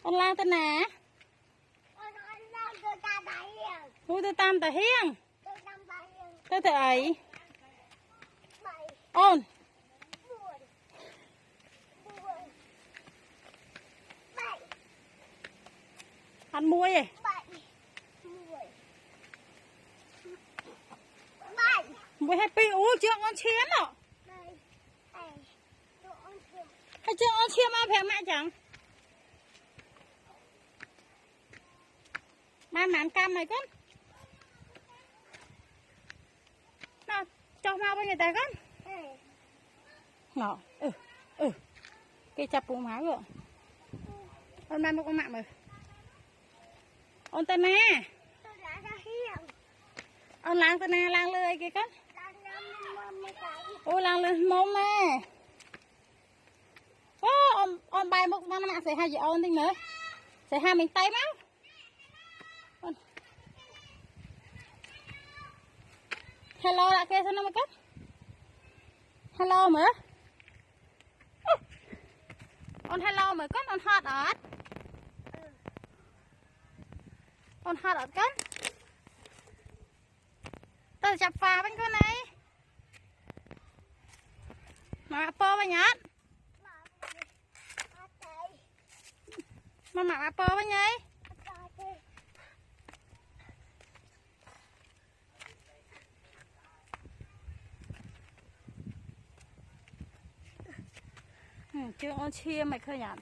con lang tên nè tôi tam tà hiên tôi tự ấy ôn ăn muối gì muối happy chưa con chén rồi hay chưa con chén mà phải mẹ chẳng mà mặn cam này con nào cho mau với người ta con nào cái chập bụng máu rồi con mang một con mạng rồi ôn tên nè ôn lang tên nè lang lười kìa con ôi lang lười mông nè ô ôn bài một con mạng sẽ hai chị ôn tí nữa sẽ hai mình tay máu hello đã kêu sao nó mới cất hello mở on hello mở cất on hot ọt on hot ọt cất tôi chập phà bên con này mà po với nhát mà po với nhây chưa on chia mày khơi nhạt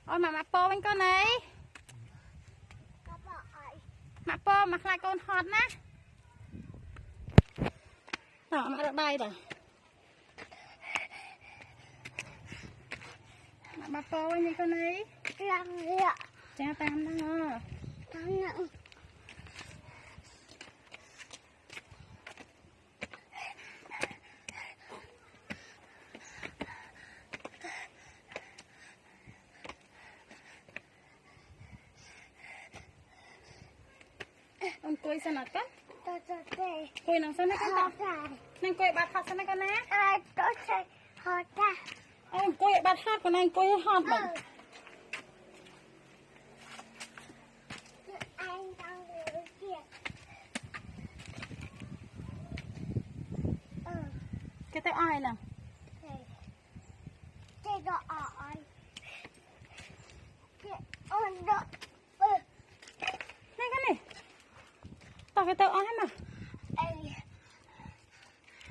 ôi mà po bên con này mà po mặc lại con hot nè đó mà được đây rồi mà po bên con này cha tam đó ông cùi sao nát con cùi nằng sao nát con nằng cùi bát hot sao nát con nè ông cùi bát hot con anh cùi hot bằng cái tay ai nè này cái này tao cái tay ai mà